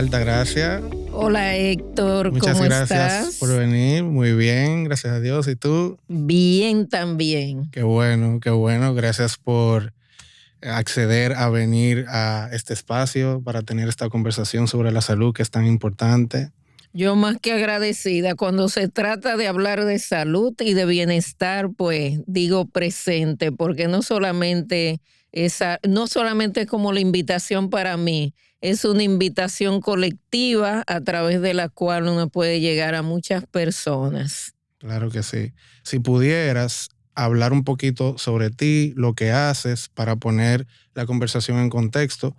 Altagracia. Hola Héctor, Muchas ¿cómo gracias estás? por venir. Muy bien, gracias a Dios. ¿Y tú? Bien también. Qué bueno, qué bueno. Gracias por acceder a venir a este espacio para tener esta conversación sobre la salud que es tan importante. Yo más que agradecida. Cuando se trata de hablar de salud y de bienestar, pues digo presente, porque no solamente es como la invitación para mí, es una invitación colectiva a través de la cual uno puede llegar a muchas personas. Claro que sí. Si pudieras hablar un poquito sobre ti, lo que haces para poner la conversación en contexto,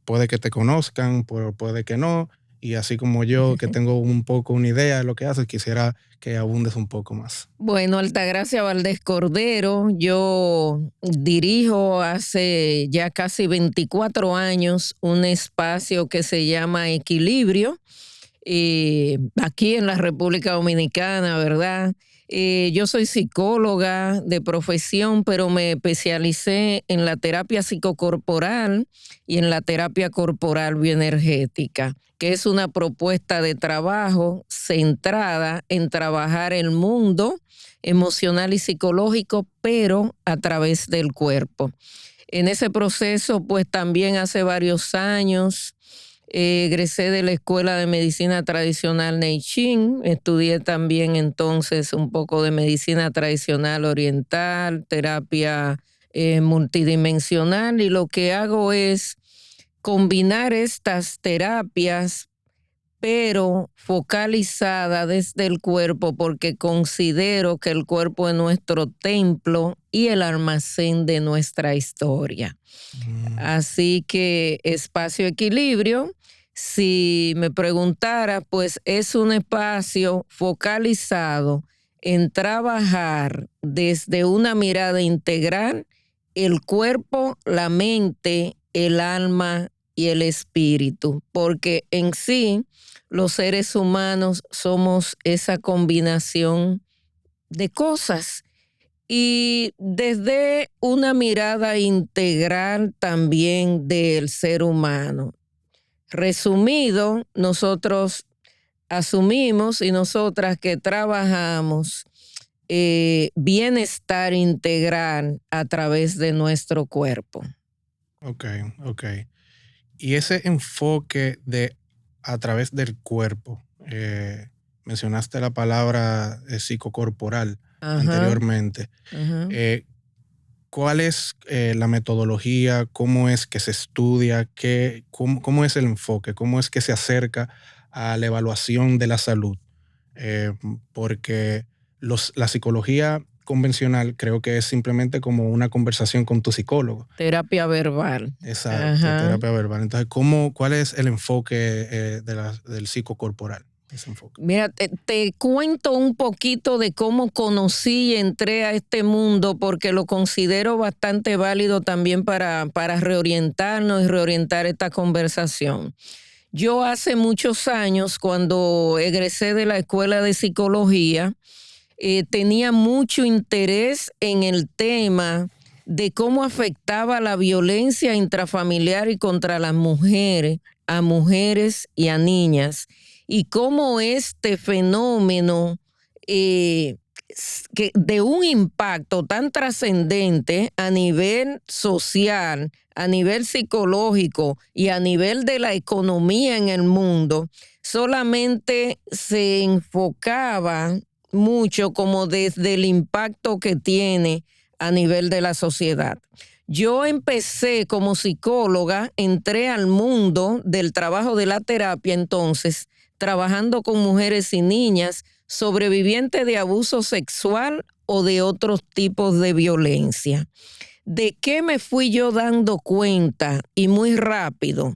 puede que te conozcan, puede que no, y así como yo, que tengo un poco una idea de lo que haces, quisiera que abundes un poco más. Bueno, Altagracia Valdés Cordero, yo dirijo hace ya casi 24 años un espacio que se llama Equilibrio, aquí en la República Dominicana, ¿verdad? Yo soy psicóloga de profesión, pero me especialicé en la terapia psicocorporal y en la terapia corporal bioenergética, que es una propuesta de trabajo centrada en trabajar el mundo emocional y psicológico, pero a través del cuerpo. En ese proceso, pues también hace varios años egresé de la Escuela de Medicina Tradicional Neichin, estudié también entonces un poco de medicina tradicional oriental, terapia multidimensional, y lo que hago es combinar estas terapias pero focalizada desde el cuerpo, porque considero que el cuerpo es nuestro templo y el almacén de nuestra historia. Así que Espacio Equilibrio, si me preguntara, pues es un espacio focalizado en trabajar desde una mirada integral el cuerpo, la mente, el alma y el espíritu, porque en sí los seres humanos somos esa combinación de cosas. Y desde una mirada integral también del ser humano. Resumido, nosotros asumimos y nosotras que trabajamos bienestar integral a través de nuestro cuerpo. Ok, ok. Y ese enfoque de a través del cuerpo, mencionaste la palabra psicocorporal Ajá, anteriormente. ajá. ¿Cuál es la metodología? ¿Cómo es que se estudia? ¿Cómo es el enfoque? ¿Cómo es que se acerca a la evaluación de la salud? Eh, Porque la psicología convencional creo que es simplemente como una conversación con tu psicólogo. Terapia verbal. Exacto, Ajá. terapia verbal. Entonces, ¿cuál es el enfoque del psicocorporal? Ese enfoque. Mira, te cuento un poquito de cómo conocí y entré a este mundo, porque lo considero bastante válido también para reorientarnos y reorientar esta conversación. Yo hace muchos años, cuando egresé de la escuela de psicología, tenía mucho interés en el tema de cómo afectaba la violencia intrafamiliar y contra las mujeres, a mujeres y a niñas, y cómo este fenómeno que de un impacto tan trascendente a nivel social, a nivel psicológico y a nivel de la economía en el mundo, solamente se enfocaba mucho como desde el impacto que tiene a nivel de la sociedad. Yo empecé como psicóloga, entré al mundo del trabajo de la terapia entonces, trabajando con mujeres y niñas sobrevivientes de abuso sexual o de otros tipos de violencia. ¿De qué me fui yo dando cuenta? Y muy rápido,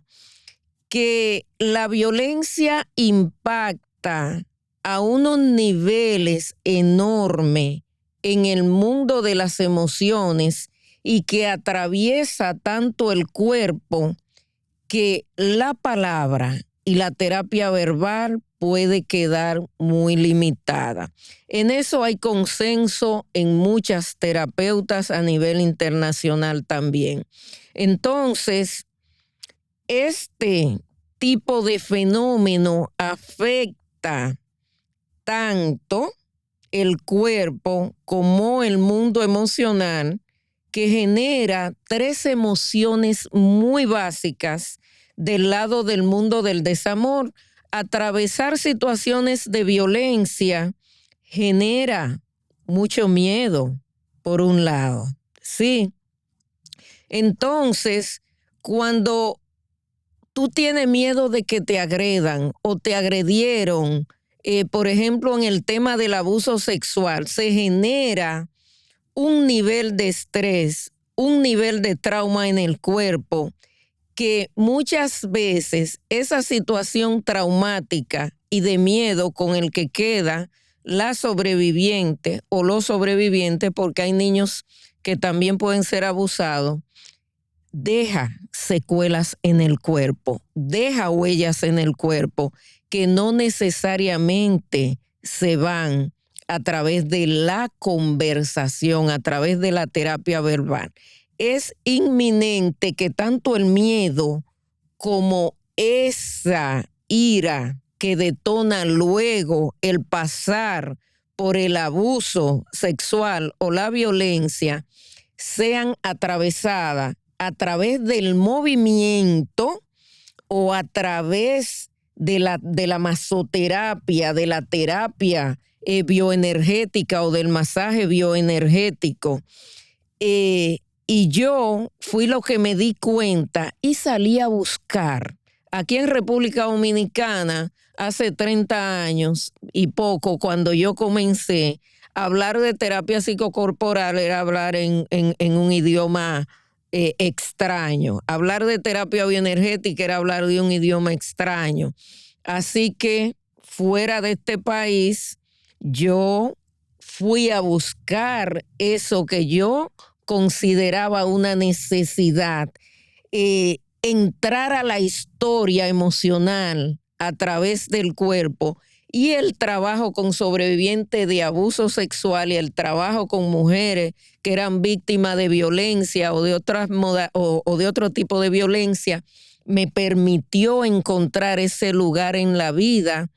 que la violencia impacta a unos niveles enormes en el mundo de las emociones y que atraviesa tanto el cuerpo que la palabra y la terapia verbal puede quedar muy limitada. En eso hay consenso en muchas terapeutas a nivel internacional también. Entonces, este tipo de fenómeno afecta tanto el cuerpo como el mundo emocional, que genera 3 emociones muy básicas del lado del mundo del desamor. Atravesar situaciones de violencia genera mucho miedo, por un lado, ¿sí? Entonces, cuando tú tienes miedo de que te agredan o te agredieron, por ejemplo, en el tema del abuso sexual, se genera un nivel de estrés, un nivel de trauma en el cuerpo, que muchas veces esa situación traumática y de miedo con el que queda la sobreviviente o los sobrevivientes, porque hay niños que también pueden ser abusados, deja secuelas en el cuerpo, deja huellas en el cuerpo que no necesariamente se van a través de la conversación, a través de la terapia verbal. Es inminente que tanto el miedo como esa ira que detona luego el pasar por el abuso sexual o la violencia sean atravesadas a través del movimiento o a través de la masoterapia, de la terapia bioenergética o del masaje bioenergético. Y yo fui lo que me di cuenta y salí a buscar. Aquí en República Dominicana, hace 30 años y poco, cuando yo comencé, hablar de terapia psicocorporal era hablar en un idioma extraño. Hablar de terapia bioenergética era hablar de un idioma extraño. Así que fuera de este país, yo fui a buscar eso que yo consideraba una necesidad, entrar a la historia emocional a través del cuerpo, y el trabajo con sobrevivientes de abuso sexual y el trabajo con mujeres que eran víctimas de violencia o de otro tipo de violencia me permitió encontrar ese lugar en la vida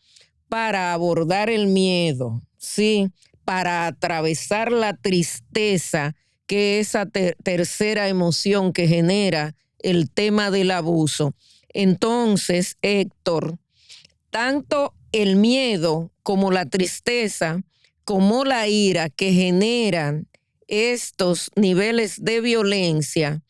para abordar el miedo, ¿sí? Para atravesar la tristeza, que es esa tercera emoción que genera el tema del abuso. Entonces, Héctor, tanto el miedo como la tristeza, como la ira que generan estos niveles de violencia,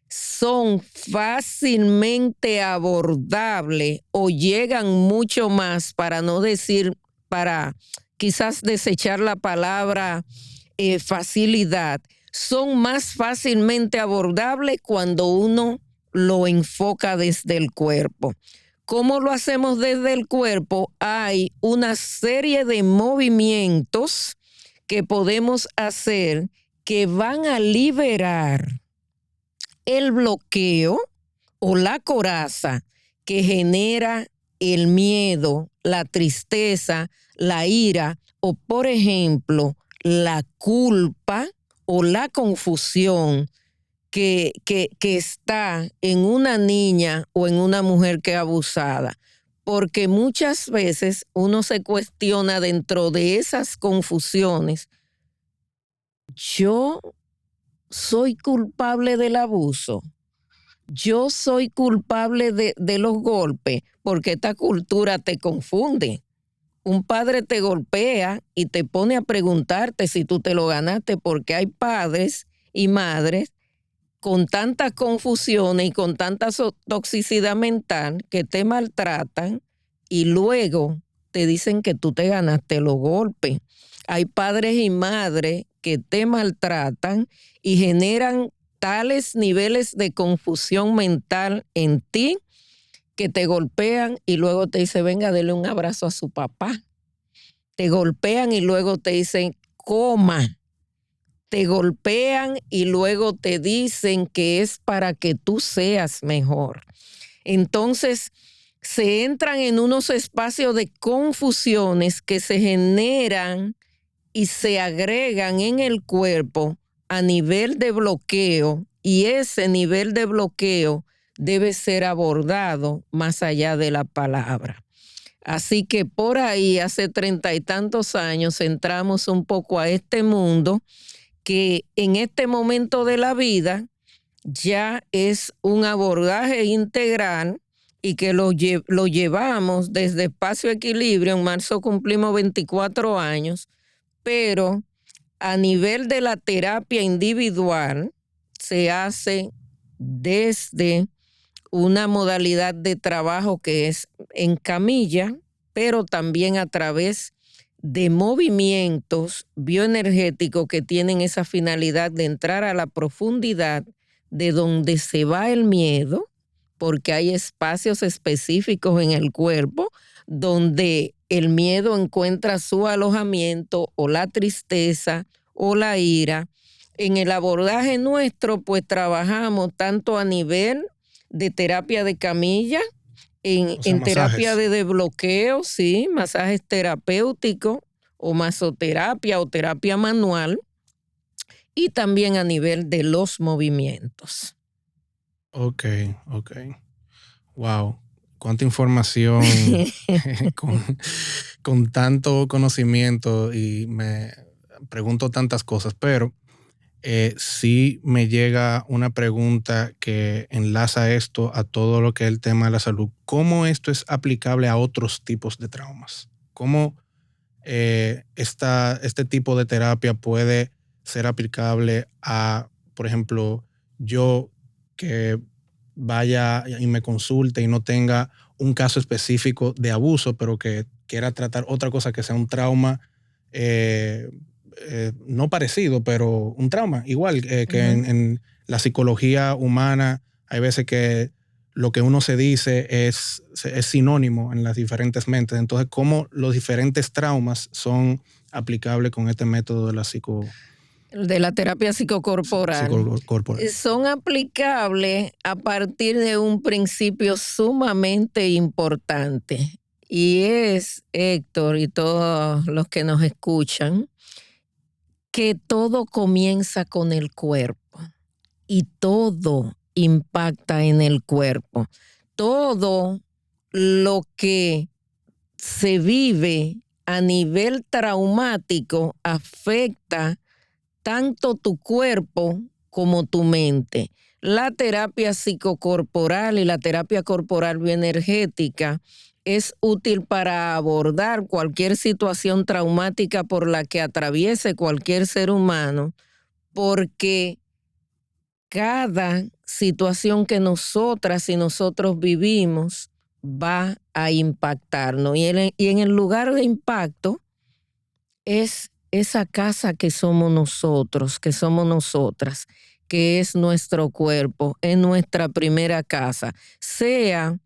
son fácilmente abordables o llegan mucho más, para no decir, para quizás desechar la palabra facilidad, son más fácilmente abordables cuando uno lo enfoca desde el cuerpo. ¿Cómo lo hacemos desde el cuerpo? Hay una serie de movimientos que podemos hacer que van a liberar el bloqueo o la coraza que genera el miedo, la tristeza, la ira o, por ejemplo, la culpa o la confusión que está en una niña o en una mujer que es abusada. Porque muchas veces uno se cuestiona dentro de esas confusiones: yo soy culpable del abuso, yo soy culpable de los golpes, porque esta cultura te confunde. Un padre te golpea y te pone a preguntarte si tú te lo ganaste, porque hay padres y madres con tantas confusiones y con tanta toxicidad mental que te maltratan y luego te dicen que tú te ganaste los golpes. Hay padres y madres que te maltratan y generan tales niveles de confusión mental en ti que te golpean y luego te dicen: venga, dele un abrazo a su papá. Te golpean y luego te dicen: coma. Te golpean y luego te dicen que es para que tú seas mejor. Entonces, se entran en unos espacios de confusiones que se generan y se agregan en el cuerpo a nivel de bloqueo, y ese nivel de bloqueo debe ser abordado más allá de la palabra. Así que por ahí, hace 30 y tantos años, entramos un poco a este mundo que en este momento de la vida ya es un abordaje integral y que lo llevamos desde Espacio Equilibrio. En marzo cumplimos 24 años, pero a nivel de la terapia individual se hace desde una modalidad de trabajo que es en camilla, pero también a través de movimientos bioenergéticos que tienen esa finalidad de entrar a la profundidad de donde se va el miedo, porque hay espacios específicos en el cuerpo donde el miedo encuentra su alojamiento, o la tristeza o la ira. En el abordaje nuestro, pues trabajamos tanto a nivel de terapia de camilla, O sea, en terapia masajes. de desbloqueo, sí, masajes terapéuticos o masoterapia o terapia manual, y también a nivel de los movimientos. Ok, ok. Wow. Cuánta información con, con tanto conocimiento y me pregunto tantas cosas, pero sí me llega una pregunta que enlaza esto a todo lo que es el tema de la salud. ¿Cómo esto es aplicable a otros tipos de traumas? ¿Cómo este tipo de terapia puede ser aplicable a, por ejemplo, yo que vaya y me consulte y no tenga un caso específico de abuso, pero que quiera tratar otra cosa que sea un trauma, eh, no parecido, pero un trauma, igual que Ujú. en la psicología humana hay veces que lo que uno se dice es sinónimo en las diferentes mentes. Entonces, ¿cómo los diferentes traumas son aplicables con este método de la De la terapia psicocorporal, psicocorporal? son aplicables a partir de un principio sumamente importante, y es, Héctor, y todos los que nos escuchan, que todo comienza con el cuerpo y todo impacta en el cuerpo. Todo lo que se vive a nivel traumático afecta tanto tu cuerpo como tu mente. La terapia psicocorporal y la terapia corporal bioenergética es útil para abordar cualquier situación traumática por la que atraviese cualquier ser humano, porque cada situación que nosotras y nosotros vivimos va a impactarnos. Y en el lugar de impacto es esa casa que somos nosotros, que somos nosotras, que es nuestro cuerpo, es nuestra primera casa. Sea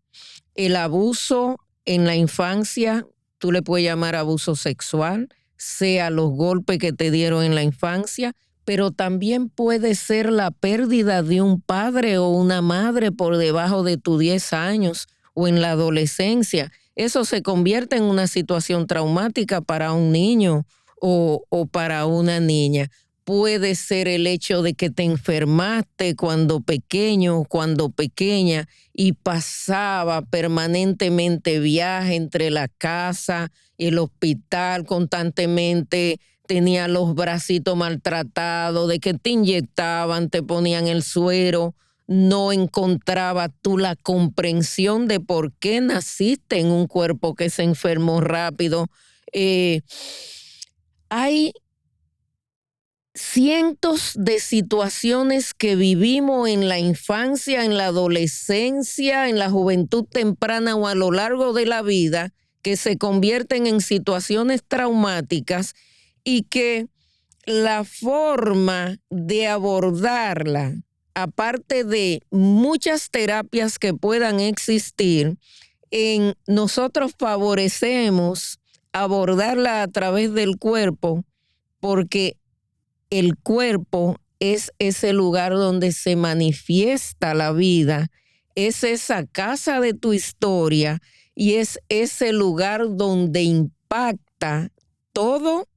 el abuso en la infancia, tú le puedes llamar abuso sexual, sea los golpes que te dieron en la infancia, pero también puede ser la pérdida de un padre o una madre por debajo de tus 10 años o en la adolescencia. Eso se convierte en una situación traumática para un niño o para una niña. Puede ser el hecho de que te enfermaste cuando pequeño o cuando pequeña y pasaba permanentemente viaje entre la casa y el hospital constantemente, tenía los bracitos maltratados, de que te inyectaban, te ponían el suero, no encontraba tú la comprensión de por qué naciste en un cuerpo que se enfermó rápido. Hay cientos de situaciones que vivimos en la infancia, en la adolescencia, en la juventud temprana o a lo largo de la vida, que se convierten en situaciones traumáticas y que la forma de abordarla, aparte de muchas terapias que puedan existir, en nosotros favorecemos abordarla a través del cuerpo, porque el cuerpo es ese lugar donde se manifiesta la vida, es esa casa de tu historia y es ese lugar donde impacta todo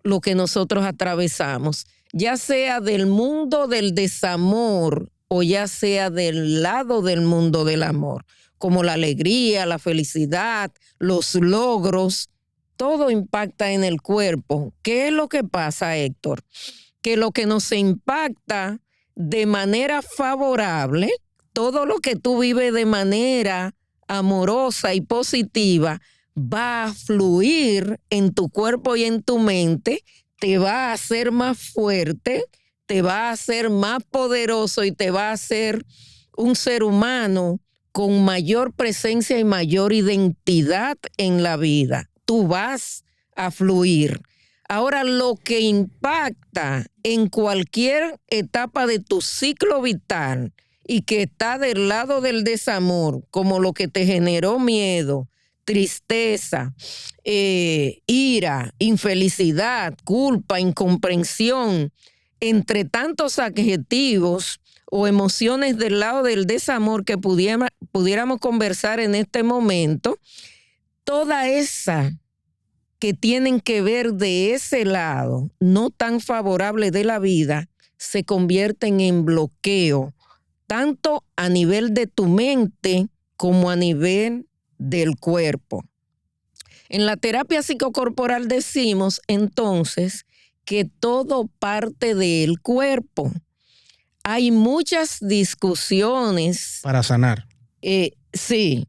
lo que nosotros atravesamos, ya sea del mundo del desamor o ya sea del lado del mundo del amor, como la alegría, la felicidad, los logros, todo impacta en el cuerpo. ¿Qué es lo que pasa, Héctor? Que lo que nos impacta de manera favorable, todo lo que tú vives de manera amorosa y positiva, va a fluir en tu cuerpo y en tu mente, te va a hacer más fuerte, te va a hacer más poderoso y te va a hacer un ser humano con mayor presencia y mayor identidad en la vida. Tú vas a fluir. Ahora, lo que impacta en cualquier etapa de tu ciclo vital y que está del lado del desamor, como lo que te generó miedo, tristeza, ira, infelicidad, culpa, incomprensión, entre tantos adjetivos o emociones del lado del desamor que pudiéramos conversar en este momento, toda esa que tienen que ver de ese lado no tan favorable de la vida, se convierten en bloqueo, tanto a nivel de tu mente como a nivel del cuerpo. En la terapia psicocorporal decimos entonces que todo parte del cuerpo. Hay muchas discusiones. Para sanar. Sí,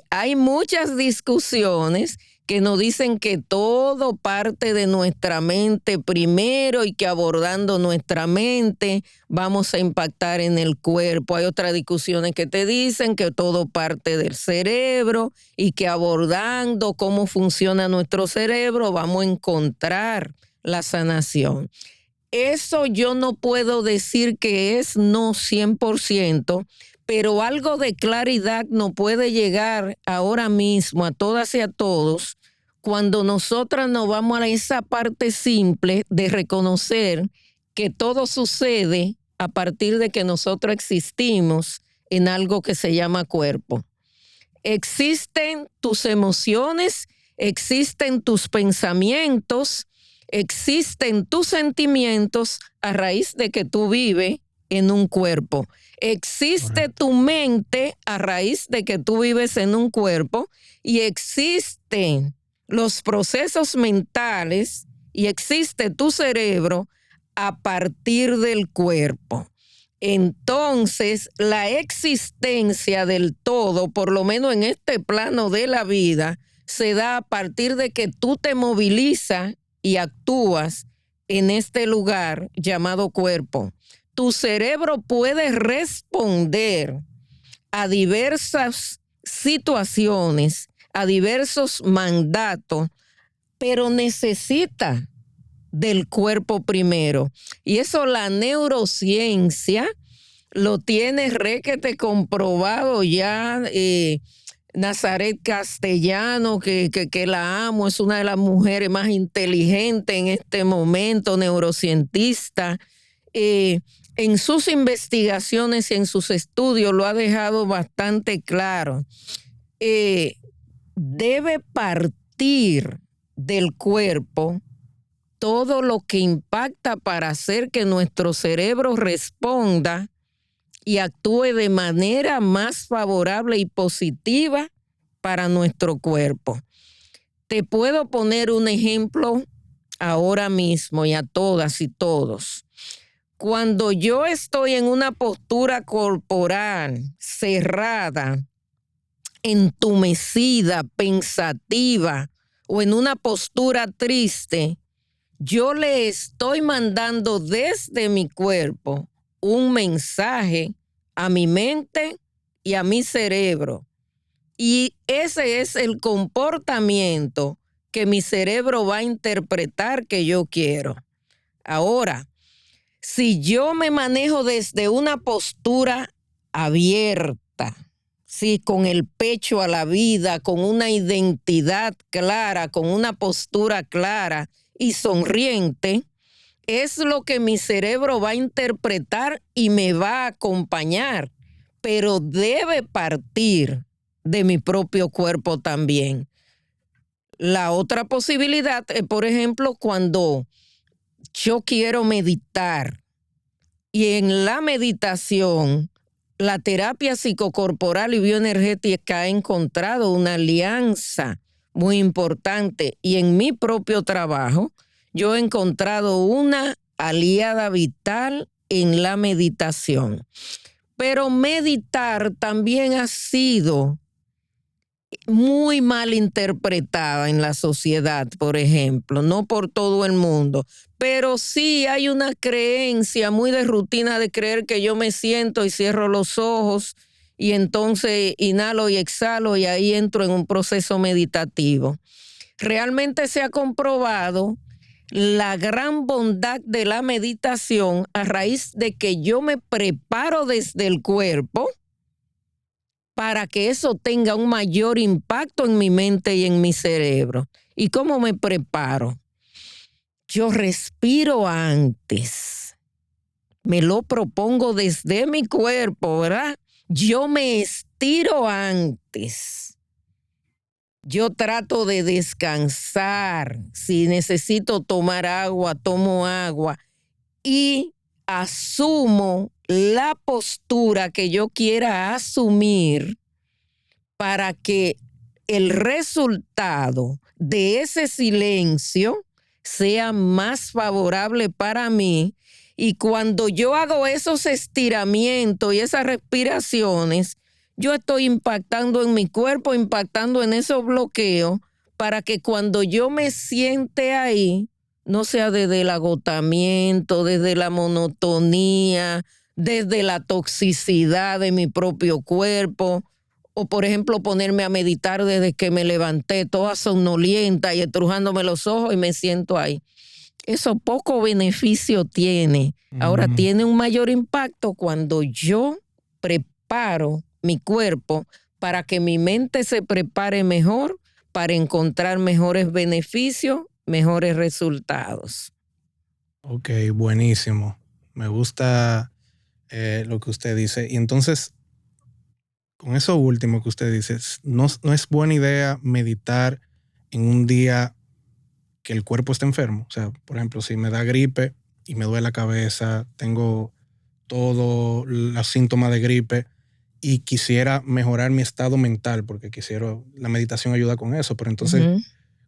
hay muchas discusiones que nos dicen que todo parte de nuestra mente primero y que abordando nuestra mente vamos a impactar en el cuerpo. Hay otras discusiones que te dicen que todo parte del cerebro y que abordando cómo funciona nuestro cerebro vamos a encontrar la sanación. Eso yo no puedo decir que es no 100%, pero algo de claridad no puede llegar ahora mismo a todas y a todos cuando nosotras nos vamos a esa parte simple de reconocer que todo sucede a partir de que nosotros existimos en algo que se llama cuerpo. Existen tus emociones, existen tus pensamientos, existen tus sentimientos a raíz de que tú vives en un cuerpo. Existe tu mente a raíz de que tú vives en un cuerpo y existen los procesos mentales y existe tu cerebro a partir del cuerpo. Entonces, la existencia del todo, por lo menos en este plano de la vida, se da a partir de que tú te movilizas y actúas en este lugar llamado cuerpo. Tu cerebro puede responder a diversas situaciones, a diversos mandatos, pero necesita del cuerpo primero. Y eso la neurociencia lo tiene requete comprobado ya. Nazaret Castellano, que la amo, es una de las mujeres más inteligentes en este momento, neurocientista. En sus investigaciones y en sus estudios lo ha dejado bastante claro. Debe partir del cuerpo todo lo que impacta para hacer que nuestro cerebro responda y actúe de manera más favorable y positiva para nuestro cuerpo. Te puedo poner un ejemplo ahora mismo y a todas y todos. Cuando yo estoy en una postura corporal cerrada, entumecida, pensativa o en una postura triste, yo le estoy mandando desde mi cuerpo un mensaje a mi mente y a mi cerebro. Y ese es el comportamiento que mi cerebro va a interpretar que yo quiero. Ahora, si yo me manejo desde una postura abierta, sí, con el pecho a la vida, con una identidad clara, con una postura clara y sonriente, es lo que mi cerebro va a interpretar y me va a acompañar, pero debe partir de mi propio cuerpo también. La otra posibilidad es, por ejemplo, cuando yo quiero meditar Y en la meditación, la terapia psicocorporal y bioenergética ha encontrado una alianza muy importante. Y en mi propio trabajo, yo he encontrado una aliada vital en la meditación. Pero meditar también ha sido muy mal interpretada en la sociedad, por ejemplo, no por todo el mundo, pero sí hay una creencia muy de rutina de creer que yo me siento y cierro los ojos y entonces inhalo y exhalo y ahí entro en un proceso meditativo. Realmente se ha comprobado la gran bondad de la meditación a raíz de que yo me preparo desde el cuerpo para que eso tenga un mayor impacto en mi mente y en mi cerebro. ¿Y cómo me preparo? Yo respiro antes. Me lo propongo desde mi cuerpo, ¿verdad? Yo me estiro antes. Yo trato de descansar. Si necesito tomar agua, tomo agua. Y asumo la postura que yo quiera asumir para que el resultado de ese silencio sea más favorable para mí. Y cuando yo hago esos estiramientos y esas respiraciones, yo estoy impactando en mi cuerpo, impactando en esos bloqueos, para que cuando yo me siente ahí, no sea desde el agotamiento, desde la monotonía, desde la toxicidad de mi propio cuerpo, o por ejemplo ponerme a meditar desde que me levanté toda somnolienta y estrujándome los ojos y me siento ahí. Eso poco beneficio tiene. Ahora tiene un mayor impacto cuando yo preparo mi cuerpo para que mi mente se prepare mejor para encontrar mejores beneficios, mejores resultados. Ok, buenísimo. Me gusta lo que usted dice. Y entonces, con eso último que usted dice, no es buena idea meditar en un día que el cuerpo esté enfermo. O sea, por ejemplo, si me da gripe y me duele la cabeza, tengo todos los síntomas de gripe y quisiera mejorar mi estado mental, porque la meditación ayuda con eso, pero entonces,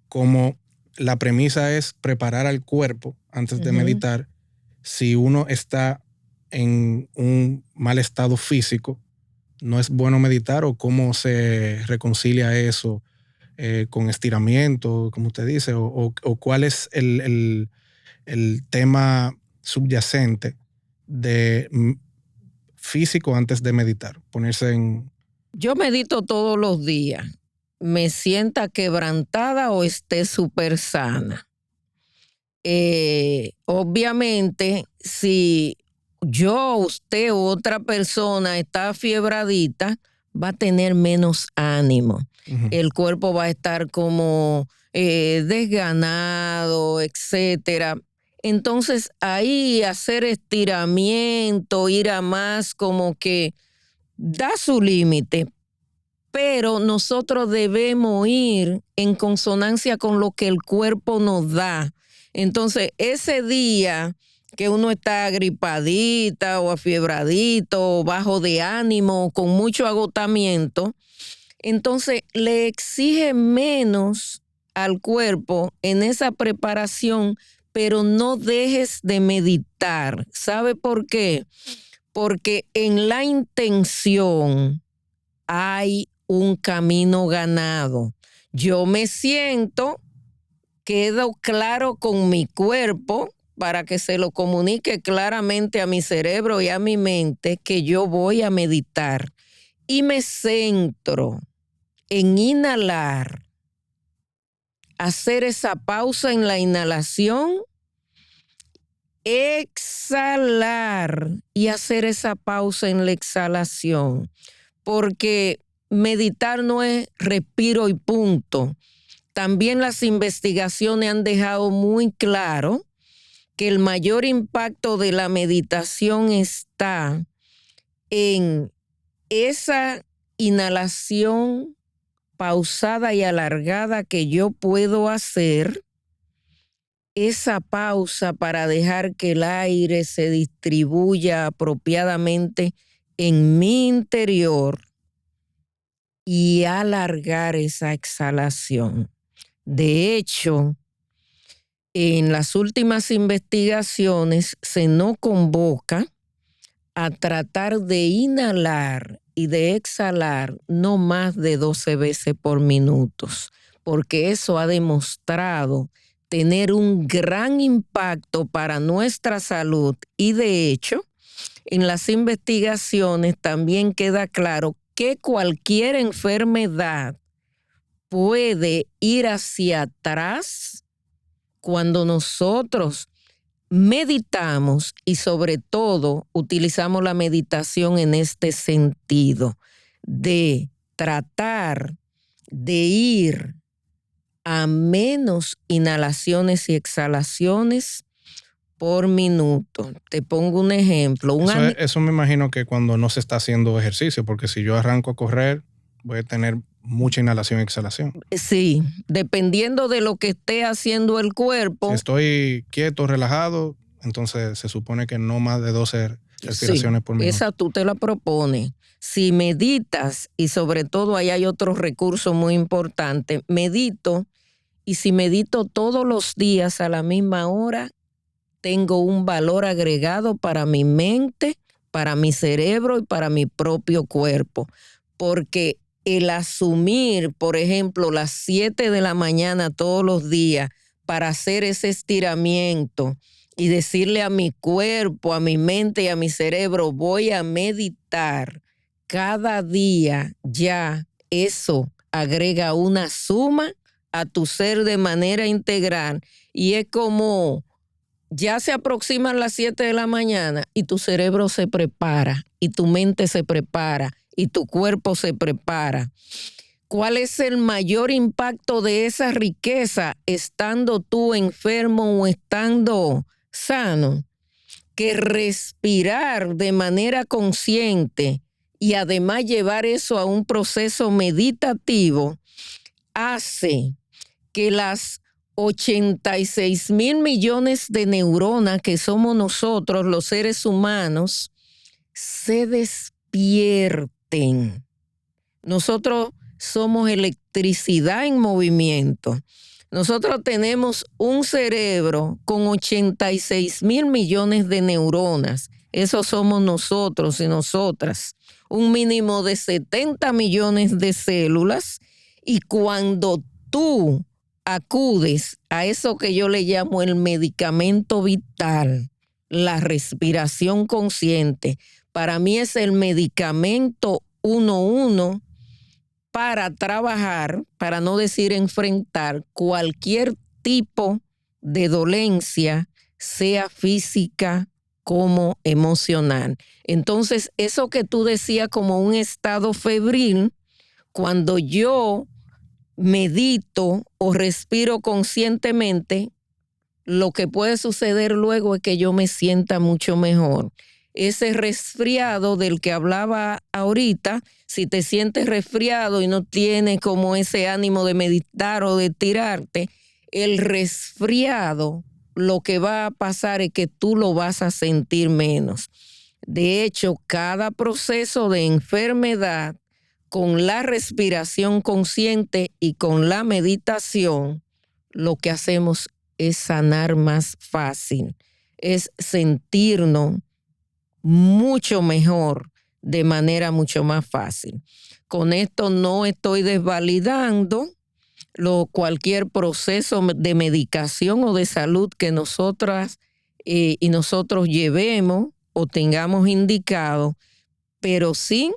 como la premisa es preparar al cuerpo antes de meditar, si uno está en un mal estado físico, no es bueno meditar, o cómo se reconcilia eso con estiramiento, como usted dice, o cuál es el tema subyacente de físico antes de meditar, ponerse en... Yo medito todos los días, me sienta quebrantada o esté súper sana. Obviamente, si yo, usted u otra persona está fiebradita, va a tener menos ánimo. El cuerpo va a estar como desganado, etcétera. Entonces, ahí hacer estiramiento, ir a más, como que da su límite, pero nosotros debemos ir en consonancia con lo que el cuerpo nos da. Entonces, ese día que uno está agripadita o afiebradito, o bajo de ánimo, con mucho agotamiento, entonces le exige menos al cuerpo en esa preparación, pero no dejes de meditar. ¿Sabe por qué? Porque en la intención hay un camino ganado. Yo me siento, quedo claro con mi cuerpo para que se lo comunique claramente a mi cerebro y a mi mente que yo voy a meditar. Y me centro en inhalar, hacer esa pausa en la inhalación, exhalar y hacer esa pausa en la exhalación. Porque meditar no es respiro y punto. También las investigaciones han dejado muy claro que el mayor impacto de la meditación está en esa inhalación pausada y alargada que yo puedo hacer esa pausa para dejar que el aire se distribuya apropiadamente en mi interior y alargar esa exhalación. De hecho, en las últimas investigaciones se nos convoca a tratar de inhalar y de exhalar no más de 12 veces por minuto, porque eso ha demostrado tener un gran impacto para nuestra salud y de hecho, en las investigaciones también queda claro que cualquier enfermedad puede ir hacia atrás cuando nosotros meditamos y sobre todo utilizamos la meditación en este sentido de tratar de ir a menos inhalaciones y exhalaciones por minuto. Te pongo un ejemplo. Eso me imagino que cuando no se está haciendo ejercicio, porque si yo arranco a correr, voy a tener mucha inhalación y exhalación. Sí, dependiendo de lo que esté haciendo el cuerpo. Si estoy quieto, relajado, entonces se supone que no más de 12 respiraciones por minuto. Esa tú te la propones. Si meditas, y sobre todo ahí hay otro recurso muy importante, medito, y si medito todos los días a la misma hora, tengo un valor agregado para mi mente, para mi cerebro y para mi propio cuerpo. Porque el asumir, por ejemplo, las 7 de la mañana todos los días para hacer ese estiramiento y decirle a mi cuerpo, a mi mente y a mi cerebro, voy a meditar cada día, ya eso agrega una suma a tu ser de manera integral y es como ya se aproximan las 7 de la mañana y tu cerebro se prepara y tu mente se prepara y tu cuerpo se prepara. ¿Cuál es el mayor impacto de esa riqueza estando tú enfermo o estando sano? Que respirar de manera consciente y además llevar eso a un proceso meditativo hace que las 86,000 millones de neuronas que somos nosotros, los seres humanos, se despierten. Nosotros somos electricidad en movimiento. Nosotros tenemos un cerebro con 86,000 millones de neuronas. Eso somos nosotros y nosotras. Un mínimo de 70 millones de células. Y cuando tú acudes a eso que yo le llamo el medicamento vital, la respiración consciente, para mí es el medicamento 1-1 para trabajar, para no decir enfrentar cualquier tipo de dolencia, sea física como emocional. Entonces, eso que tú decías como un estado febril, cuando yo medito o respiro conscientemente, lo que puede suceder luego es que yo me sienta mucho mejor. Ese resfriado del que hablaba ahorita, si te sientes resfriado y no tienes como ese ánimo de meditar o de tirarte, el resfriado lo que va a pasar es que tú lo vas a sentir menos. De hecho, cada proceso de enfermedad con la respiración consciente y con la meditación, lo que hacemos es sanar más fácil, es sentirnos mucho mejor de manera mucho más fácil. Con esto no estoy desvalidando cualquier proceso de medicación o de salud que nosotras y nosotros llevemos o tengamos indicado, pero sí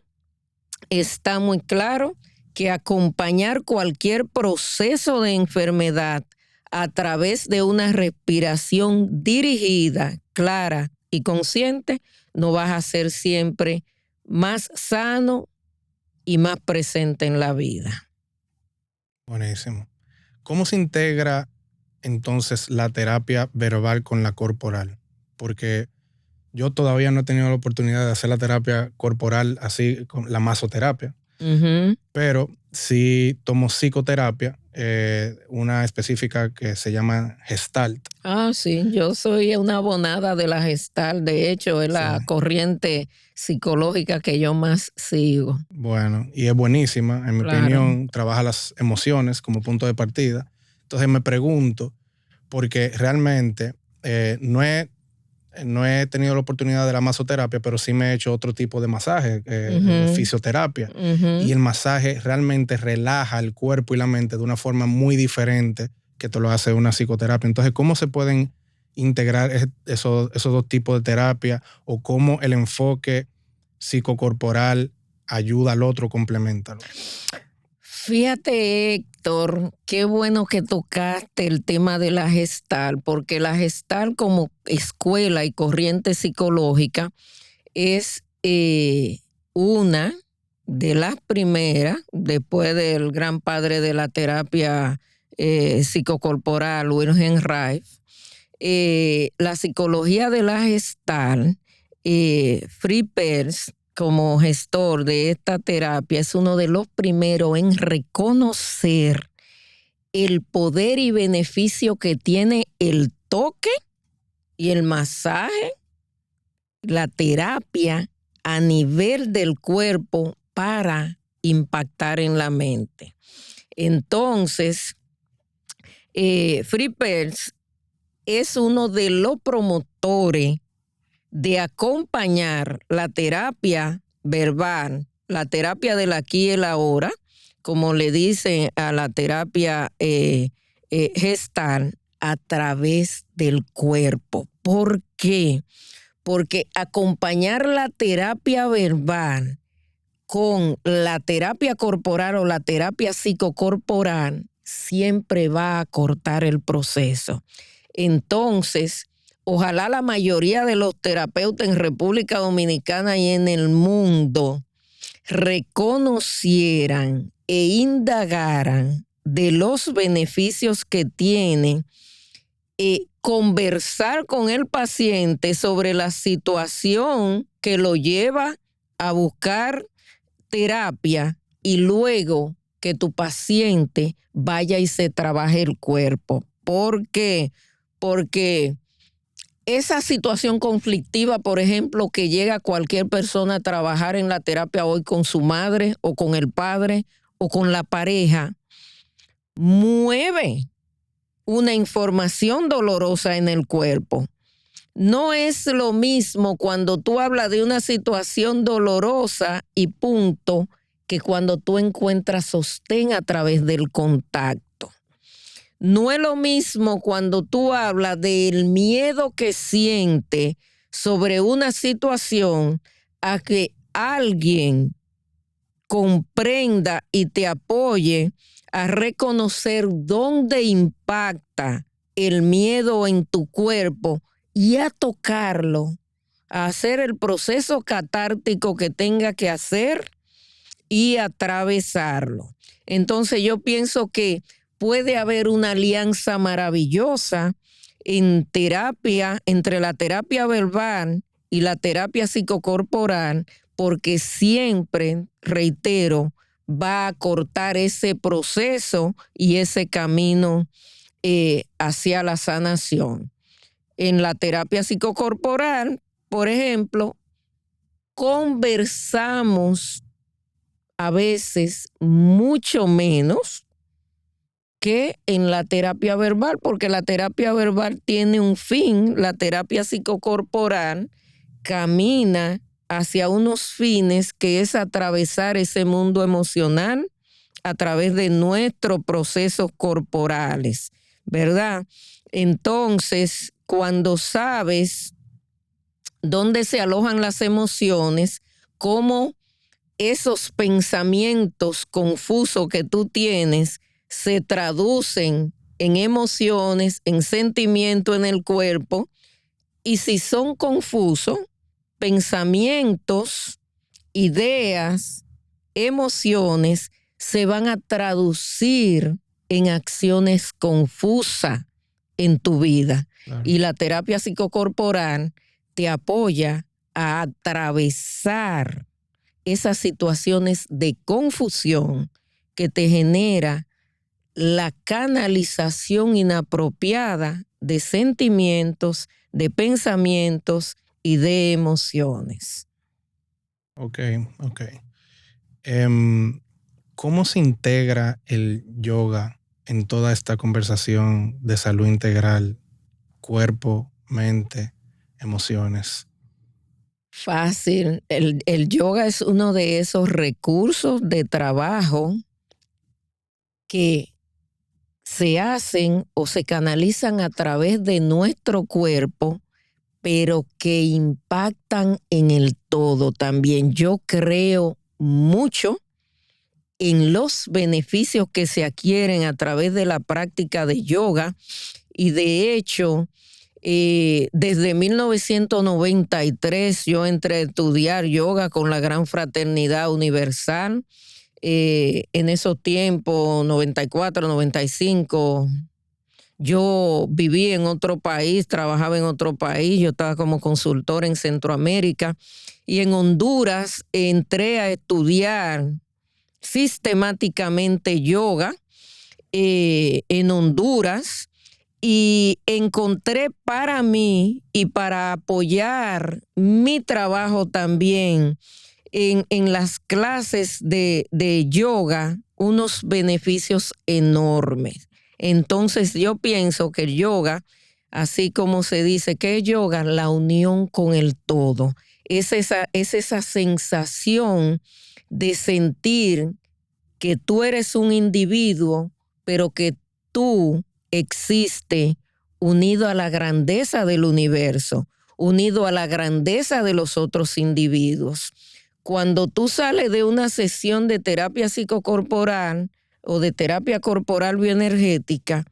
está muy claro que acompañar cualquier proceso de enfermedad a través de una respiración dirigida, clara y consciente, no vas a ser siempre más sano y más presente en la vida. Buenísimo. ¿Cómo se integra entonces la terapia verbal con la corporal? Porque yo todavía no he tenido la oportunidad de hacer la terapia corporal así, con la masoterapia, pero sí tomo psicoterapia, una específica que se llama Gestalt. Ah, sí, yo soy una abonada de la Gestalt, de hecho, es Sí. la corriente psicológica que yo más sigo. Bueno, y es buenísima, en mi Claro. opinión, trabaja las emociones como punto de partida. Entonces me pregunto, porque realmente no he tenido la oportunidad de la masoterapia, pero sí me he hecho otro tipo de masaje, Ujú, fisioterapia. Y ujú. el masaje realmente relaja el cuerpo y la mente de una forma muy diferente que te lo hace una psicoterapia. Entonces, ¿cómo se pueden integrar esos dos tipos de terapia o cómo el enfoque psicocorporal ayuda al otro, complementalo? Fíjate, Héctor, qué bueno que tocaste el tema de la Gestalt, porque la Gestalt como escuela y corriente psicológica es una de las primeras, después del gran padre de la terapia psicocorporal, Wilhelm Reich. La psicología de la Gestalt, Free Perls, como gestor de esta terapia, es uno de los primeros en reconocer el poder y beneficio que tiene el toque y el masaje, la terapia a nivel del cuerpo para impactar en la mente. Entonces, Free Perls es uno de los promotores de acompañar la terapia verbal, la terapia del aquí y el ahora, como le dicen a la terapia gestal, a través del cuerpo. ¿Por qué? Porque acompañar la terapia verbal con la terapia corporal o la terapia psicocorporal siempre va a cortar el proceso. Entonces, ojalá la mayoría de los terapeutas en República Dominicana y en el mundo reconocieran e indagaran de los beneficios que tiene conversar con el paciente sobre la situación que lo lleva a buscar terapia y luego que tu paciente vaya y se trabaje el cuerpo. ¿Por qué? Porque esa situación conflictiva, por ejemplo, que llega cualquier persona a trabajar en la terapia hoy con su madre o con el padre o con la pareja, mueve una información dolorosa en el cuerpo. No es lo mismo cuando tú hablas de una situación dolorosa y punto, que cuando tú encuentras sostén a través del contacto. No es lo mismo cuando tú hablas del miedo que siente sobre una situación a que alguien comprenda y te apoye a reconocer dónde impacta el miedo en tu cuerpo y a tocarlo, a hacer el proceso catártico que tenga que hacer y atravesarlo. Entonces yo pienso que puede haber una alianza maravillosa en terapia, entre la terapia verbal y la terapia psicocorporal, porque siempre, reitero, va a cortar ese proceso y ese camino hacia la sanación. En la terapia psicocorporal, por ejemplo, conversamos a veces mucho menos que en la terapia verbal, porque la terapia verbal tiene un fin, la terapia psicocorporal camina hacia unos fines que es atravesar ese mundo emocional a través de nuestros procesos corporales, ¿verdad? Entonces, cuando sabes dónde se alojan las emociones, cómo esos pensamientos confusos que tú tienes se traducen en emociones, en sentimientos en el cuerpo, y si son confusos, pensamientos, ideas, emociones se van a traducir en acciones confusas en tu vida. Claro. Y la terapia psicocorporal te apoya a atravesar esas situaciones de confusión que te genera la canalización inapropiada de sentimientos, de pensamientos y de emociones. Ok. ¿Cómo se integra el yoga en toda esta conversación de salud integral, cuerpo, mente, emociones? Fácil. El yoga es uno de esos recursos de trabajo que se hacen o se canalizan a través de nuestro cuerpo, pero que impactan en el todo también. Yo creo mucho en los beneficios que se adquieren a través de la práctica de yoga y de hecho, desde 1993 yo entré a estudiar yoga con la Gran Fraternidad Universal. En esos tiempos, 94, 95, yo viví en otro país, trabajaba en otro país, yo estaba como consultor en Centroamérica y en Honduras entré a estudiar sistemáticamente yoga en Honduras y encontré para mí y para apoyar mi trabajo también en las clases de yoga unos beneficios enormes. Entonces yo pienso que el yoga, así como se dice que es yoga, la unión con el todo, es esa sensación de sentir que tú eres un individuo, pero que tú existes unido a la grandeza del universo, unido a la grandeza de los otros individuos. Cuando tú sales de una sesión de terapia psicocorporal o de terapia corporal bioenergética,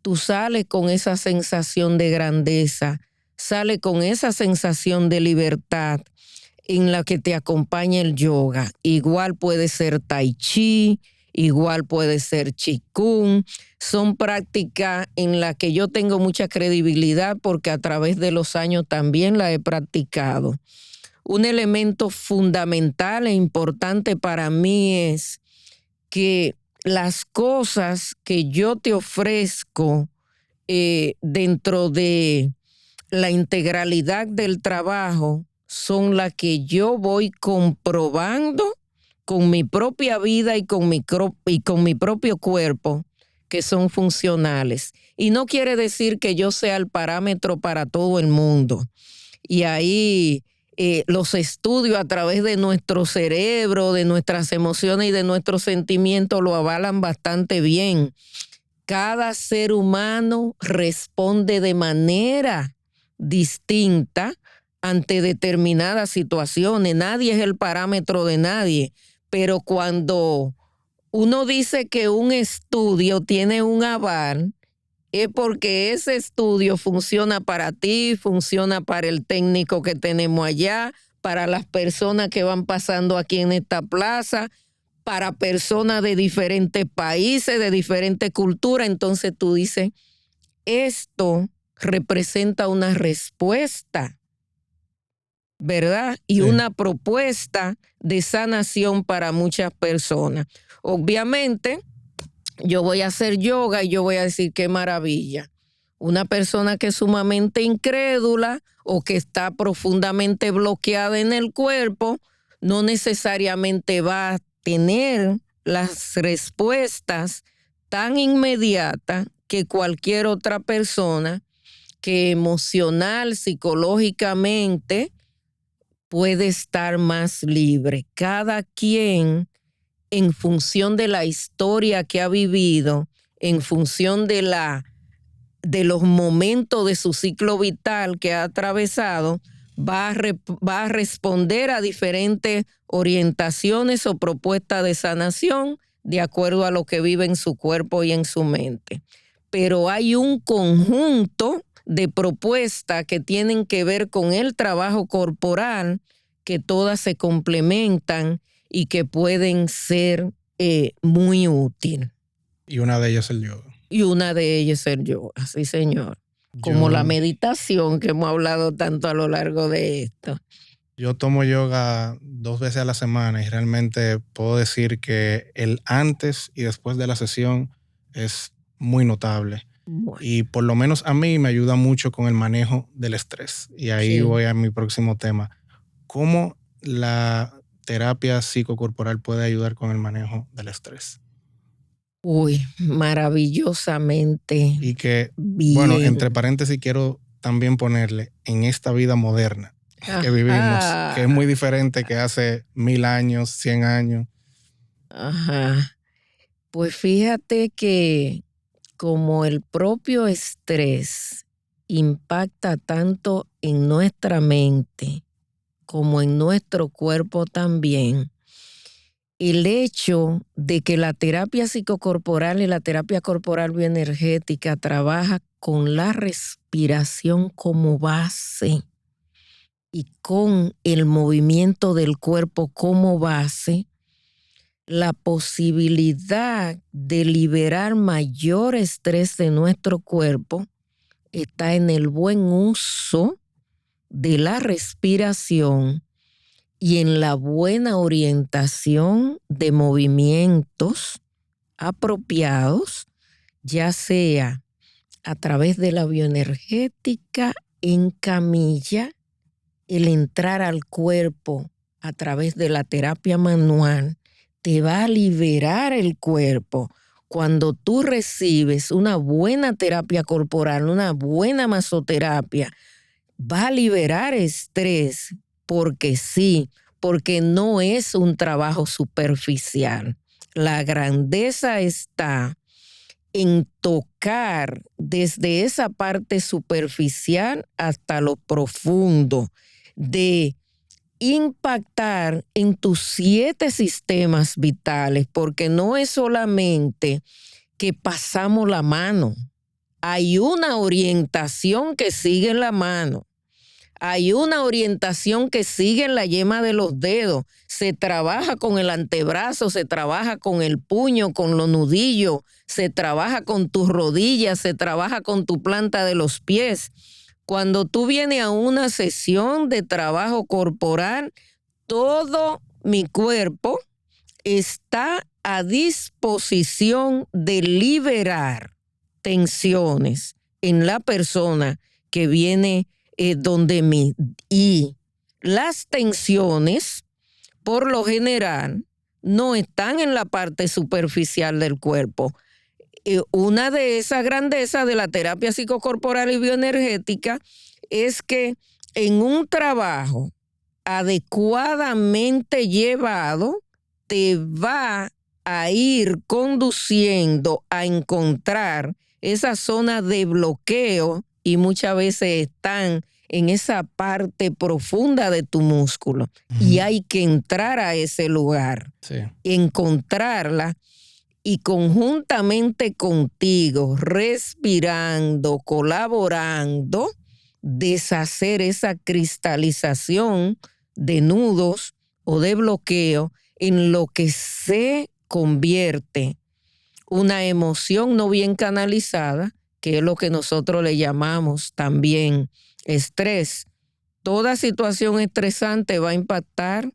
tú sales con esa sensación de grandeza, sales con esa sensación de libertad en la que te acompaña el yoga. Igual puede ser tai chi, igual puede ser qigong. Son prácticas en las que yo tengo mucha credibilidad porque a través de los años también la he practicado. Un elemento fundamental e importante para mí es que las cosas que yo te ofrezco dentro de la integralidad del trabajo son las que yo voy comprobando con mi propia vida y con mi propio cuerpo que son funcionales. Y no quiere decir que yo sea el parámetro para todo el mundo. Y ahí los estudios a través de nuestro cerebro, de nuestras emociones y de nuestros sentimientos lo avalan bastante bien. Cada ser humano responde de manera distinta ante determinadas situaciones. Nadie es el parámetro de nadie, pero cuando uno dice que un estudio tiene un aval, es porque ese estudio funciona para ti, funciona para el técnico que tenemos allá, para las personas que van pasando aquí en esta plaza, para personas de diferentes países, de diferentes culturas. Entonces tú dices, esto representa una respuesta, ¿verdad? Y Sí. una propuesta de sanación para muchas personas. Obviamente, yo voy a hacer yoga y yo voy a decir qué maravilla. Una persona que es sumamente incrédula o que está profundamente bloqueada en el cuerpo, no necesariamente va a tener las respuestas tan inmediatas que cualquier otra persona que emocional, psicológicamente, puede estar más libre. Cada quien, en función de la historia que ha vivido, en función de los momentos de su ciclo vital que ha atravesado, va a responder a diferentes orientaciones o propuestas de sanación de acuerdo a lo que vive en su cuerpo y en su mente. Pero hay un conjunto de propuestas que tienen que ver con el trabajo corporal, que todas se complementan y que pueden ser muy útiles. Y una de ellas es el yoga. Y una de ellas es el yoga, sí señor. Como la Yo, meditación que hemos hablado tanto a lo largo de esto. yo tomo yoga 2 veces a la semana y realmente puedo decir que el antes y después de la sesión es muy notable. Bueno, Y por lo menos a mí me ayuda mucho con el manejo del estrés. Y ahí sí. voy a mi próximo tema. ¿Cómo la terapia psicocorporal puede ayudar con el manejo del estrés? Uy, maravillosamente Y que, bueno, bien. entre paréntesis quiero también ponerle en esta vida moderna que vivimos, que es Ajá, muy diferente que hace 1000 años, 100 años. ajá. Pues fíjate que como el propio estrés impacta tanto en nuestra mente como en nuestro cuerpo también, el hecho de que la terapia psicocorporal y la terapia corporal bioenergética trabaja con la respiración como base y con el movimiento del cuerpo como base, la posibilidad de liberar mayor estrés de nuestro cuerpo está en el buen uso de la respiración y en la buena orientación de movimientos apropiados, ya sea a través de la bioenergética en camilla, el entrar al cuerpo a través de la terapia manual, te va a liberar el cuerpo. Cuando tú recibes una buena terapia corporal, una buena masoterapia, va a liberar estrés, porque sí, porque no es un trabajo superficial. La grandeza está en tocar desde esa parte superficial hasta lo profundo, de impactar en tus 7 sistemas vitales, porque no es solamente que pasamos la mano, hay una orientación que sigue en la mano. Hay una orientación que sigue en la yema de los dedos. Se trabaja con el antebrazo, se trabaja con el puño, con los nudillos, se trabaja con tus rodillas, se trabaja con tu planta de los pies. Cuando tú vienes a una sesión de trabajo corporal, todo mi cuerpo está a disposición de liberar tensiones en la persona que viene donde mí. Y las tensiones, por lo general, no están en la parte superficial del cuerpo. Una de esas grandezas de la terapia psicocorporal y bioenergética es que en un trabajo adecuadamente llevado, te va a ir conduciendo a encontrar esa zona de bloqueo y muchas veces están en esa parte profunda de tu músculo. Y hay que entrar a ese lugar, Sí. encontrarla y conjuntamente contigo, respirando, colaborando, deshacer esa cristalización de nudos o de bloqueo en lo que se convierte una emoción no bien canalizada, que es lo que nosotros le llamamos también estrés. Toda situación estresante va a impactar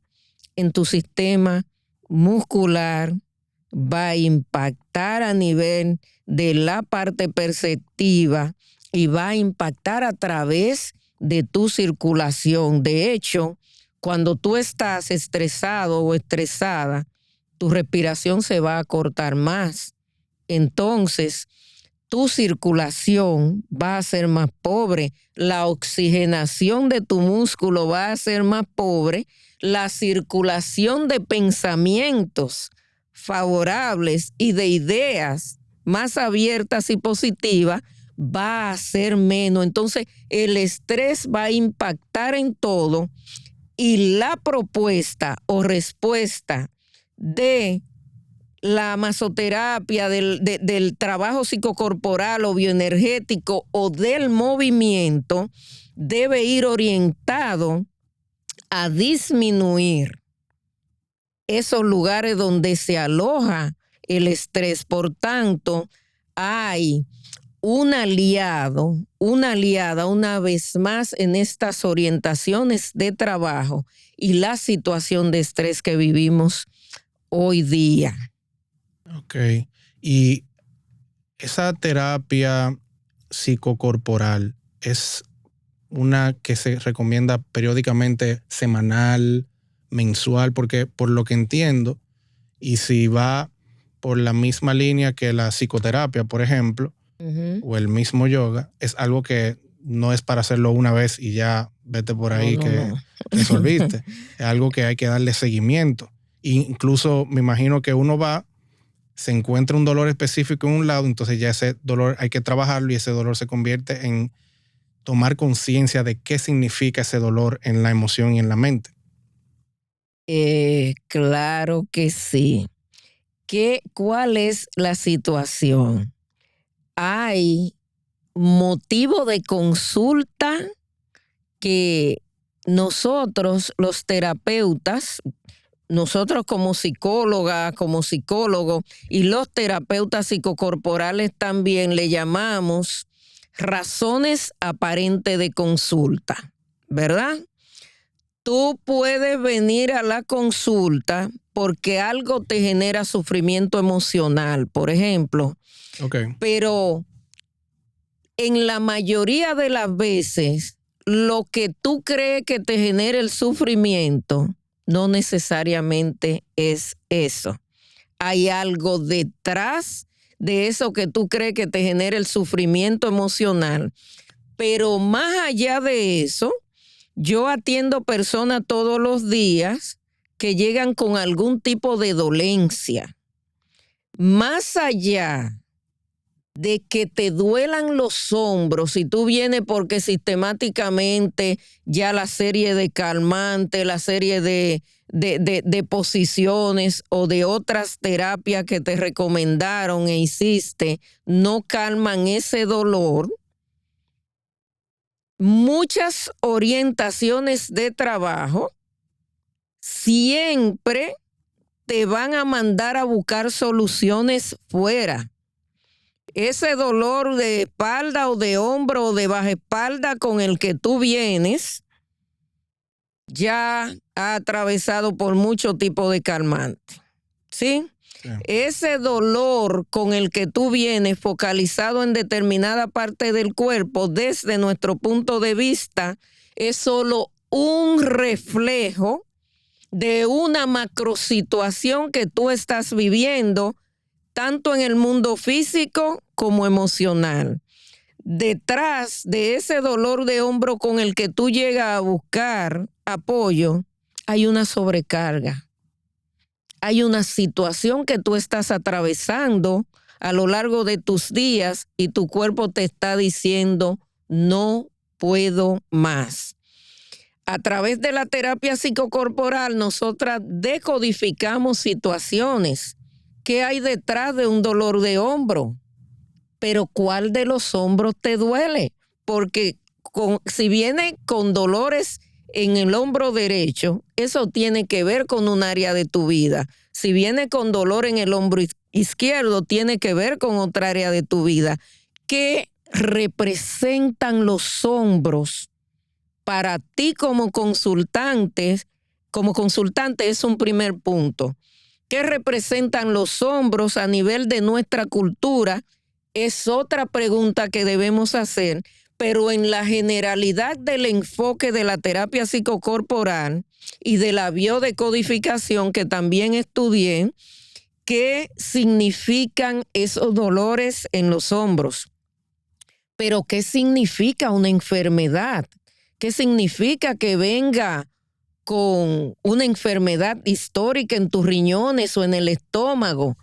en tu sistema muscular, va a impactar a nivel de la parte perceptiva y va a impactar a través de tu circulación. De hecho, cuando tú estás estresado o estresada, tu respiración se va a cortar más. Entonces, tu circulación va a ser más pobre, la oxigenación de tu músculo va a ser más pobre, la circulación de pensamientos favorables y de ideas más abiertas y positivas va a ser menos. Entonces, el estrés va a impactar en todo y la propuesta o respuesta de la masoterapia, del trabajo psicocorporal o bioenergético o del movimiento debe ir orientado a disminuir esos lugares donde se aloja el estrés. Por tanto, hay una aliada una vez más en estas orientaciones de trabajo y la situación de estrés que vivimos hoy día. Ok. Y esa terapia psicocorporal es una que se recomienda periódicamente, semanal, mensual, porque por lo que entiendo, y si va por la misma línea que la psicoterapia, por ejemplo, Ujú. o el mismo yoga, es algo que no es para hacerlo una vez y ya vete por No, ahí no, que no. resolviste. Es algo que hay que darle seguimiento. Incluso me imagino que uno va, se encuentra un dolor específico en un lado, entonces ya ese dolor hay que trabajarlo y ese dolor se convierte en tomar conciencia de qué significa ese dolor en la emoción y en la mente. Claro que sí. ¿Cuál es la situación? Hay motivo de consulta que nosotros, los terapeutas, nosotros como psicóloga, como psicólogo y los terapeutas psicocorporales también le llamamos razones aparentes de consulta, ¿verdad? Tú puedes venir a la consulta porque algo te genera sufrimiento emocional, por ejemplo, Ok, pero en la mayoría de las veces, lo que tú crees que te genera el sufrimiento no necesariamente es eso. Hay algo detrás de eso que tú crees que te genera el sufrimiento emocional. Pero más allá de eso, yo atiendo personas todos los días que llegan con algún tipo de dolencia. Más allá de que te duelan los hombros, si tú vienes porque sistemáticamente ya la serie de calmantes, la serie de posiciones o de otras terapias que te recomendaron e hiciste no calman ese dolor, muchas orientaciones de trabajo siempre te van a mandar a buscar soluciones fuera. Ese dolor de espalda o de hombro o de baja espalda con el que tú vienes ya ha atravesado por mucho tipo de calmante, ¿sí? sí. Ese dolor con el que tú vienes focalizado en determinada parte del cuerpo, desde nuestro punto de vista, es solo un reflejo de una macrosituación que tú estás viviendo, tanto en el mundo físico como emocional. Detrás de ese dolor de hombro con el que tú llegas a buscar apoyo, hay una sobrecarga. Hay una situación que tú estás atravesando a lo largo de tus días y tu cuerpo te está diciendo, no puedo más. A través de la terapia psicocorporal, nosotras decodificamos situaciones. ¿Qué hay detrás de un dolor de hombro? Pero ¿cuál de los hombros te duele? Porque si viene con dolores en el hombro derecho, eso tiene que ver con un área de tu vida. Si viene con dolor en el hombro izquierdo, tiene que ver con otra área de tu vida. ¿Qué representan los hombros para ti como consultante? Como consultante es un primer punto. ¿Qué representan los hombros a nivel de nuestra cultura? Es otra pregunta que debemos hacer, pero en la generalidad del enfoque de la terapia psicocorporal y de la biodecodificación que también estudié, ¿qué significan esos dolores en los hombros? Pero ¿qué significa una enfermedad? ¿Qué significa que venga con una enfermedad histórica en tus riñones o en el estómago?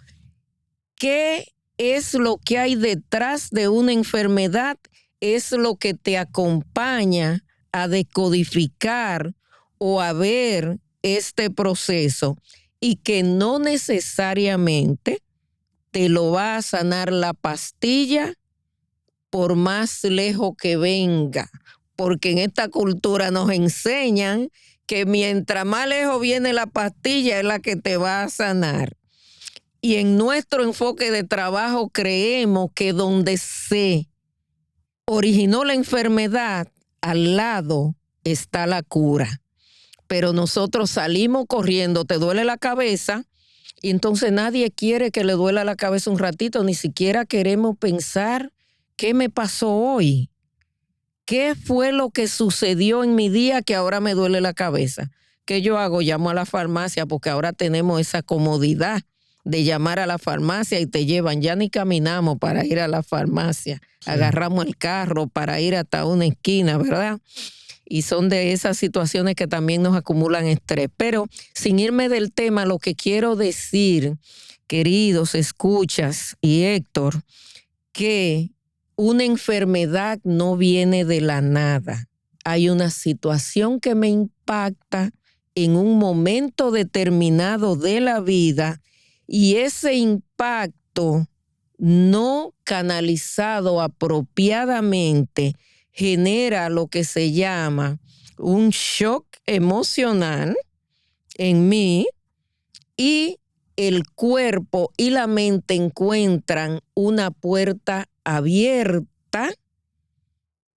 ¿Qué es lo que hay detrás de una enfermedad? Es lo que te acompaña a decodificar o a ver este proceso y que no necesariamente te lo va a sanar la pastilla por más lejos que venga, porque en esta cultura nos enseñan que mientras más lejos viene la pastilla es la que te va a sanar. Y en nuestro enfoque de trabajo creemos que donde se originó la enfermedad, al lado está la cura. Pero nosotros salimos corriendo, te duele la cabeza Y entonces nadie quiere que le duela la cabeza un ratito, ni siquiera queremos pensar qué me pasó hoy. ¿Qué fue lo que sucedió en mi día que ahora me duele la cabeza? ¿Qué yo hago? Llamo a la farmacia porque ahora tenemos esa comodidad de llamar a la farmacia y te llevan. Ya ni caminamos para ir a la farmacia. Sí. Agarramos el carro para ir hasta una esquina, ¿verdad? Y son de esas situaciones que también nos acumulan estrés. Pero sin irme del tema, lo que quiero decir, queridos escuchas y Héctor, que una enfermedad no viene de la nada. Hay una situación que me impacta en un momento determinado de la vida y ese impacto no canalizado apropiadamente genera lo que se llama un shock emocional en mí y el cuerpo y la mente encuentran una puerta abierta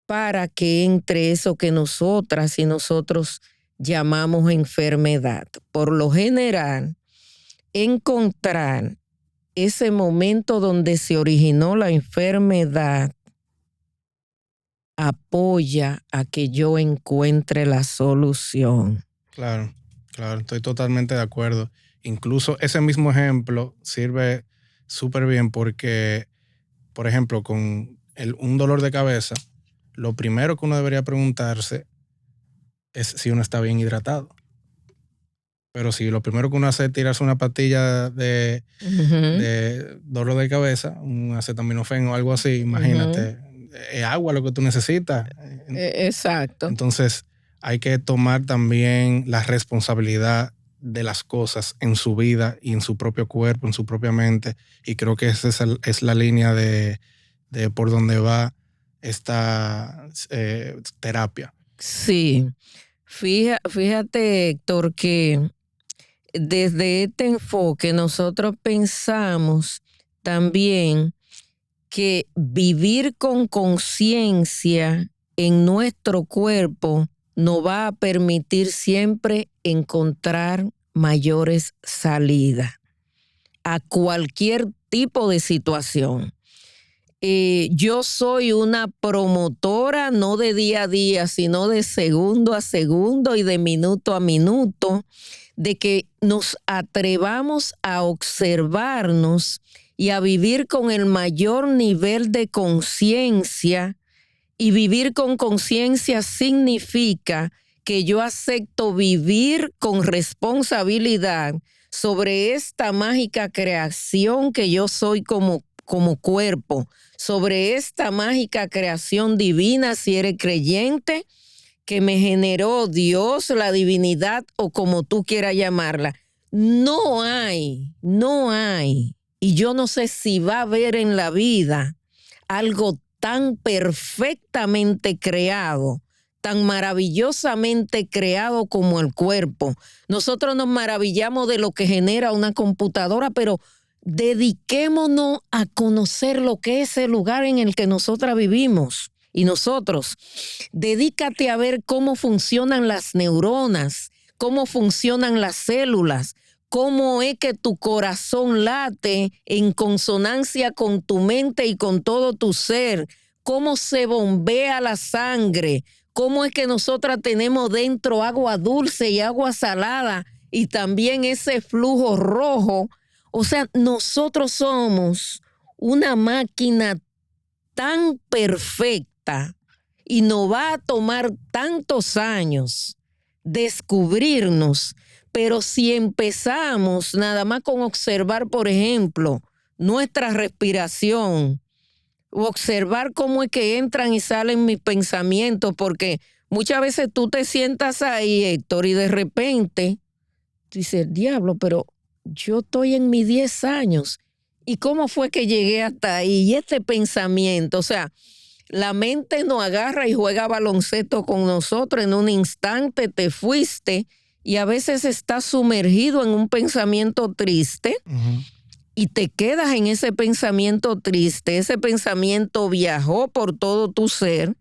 para que entre eso que nosotras y nosotros llamamos enfermedad. Por lo general, encontrar ese momento donde se originó la enfermedad apoya a que yo encuentre la solución. Claro, estoy totalmente de acuerdo. Incluso ese mismo ejemplo sirve súper bien porque, por ejemplo, con un dolor de cabeza, lo primero que uno debería preguntarse es si uno está bien hidratado. Pero si lo primero que uno hace es tirarse una pastilla de dolor de cabeza, un acetaminofén o algo así, imagínate, es agua lo que tú necesitas. Exacto. Entonces hay que tomar también la responsabilidad de las cosas en su vida y en su propio cuerpo, en su propia mente. Y creo que esa es la línea de por donde va esta terapia. Sí. Fíjate, Héctor, que desde este enfoque nosotros pensamos también que vivir con conciencia en nuestro cuerpo nos va a permitir siempre encontrar mayores salidas a cualquier tipo de situación. Yo soy una promotora no de día a día, sino de segundo a segundo y de minuto a minuto, de que nos atrevamos a observarnos y a vivir con el mayor nivel de conciencia. Y vivir con conciencia significa que yo acepto vivir con responsabilidad sobre esta mágica creación que yo soy como cuerpo, sobre esta mágica creación divina, si eres creyente, que me generó Dios, la divinidad o como tú quieras llamarla. No hay, y yo no sé si va a haber en la vida algo tan perfectamente creado, tan maravillosamente creado como el cuerpo. Nosotros nos maravillamos de lo que genera una computadora, pero dediquémonos a conocer lo que es el lugar en el que nosotras vivimos. Y nosotros, dedícate a ver cómo funcionan las neuronas, cómo funcionan las células, cómo es que tu corazón late en consonancia con tu mente y con todo tu ser, cómo se bombea la sangre, cómo es que nosotras tenemos dentro agua dulce y agua salada y también ese flujo rojo. O sea, nosotros somos una máquina tan perfecta y nos va a tomar tantos años descubrirnos, pero si empezamos nada más con observar, por ejemplo, nuestra respiración, observar cómo es que entran y salen mis pensamientos, porque muchas veces tú te sientas ahí, Héctor, y de repente tú dices, diablo, pero yo estoy en mis 10 años. ¿Y cómo fue que llegué hasta ahí? Y este pensamiento, o sea, la mente nos agarra y juega baloncesto con nosotros. En un instante te fuiste y a veces estás sumergido en un pensamiento triste y te quedas en ese pensamiento triste. Ese pensamiento viajó por todo tu ser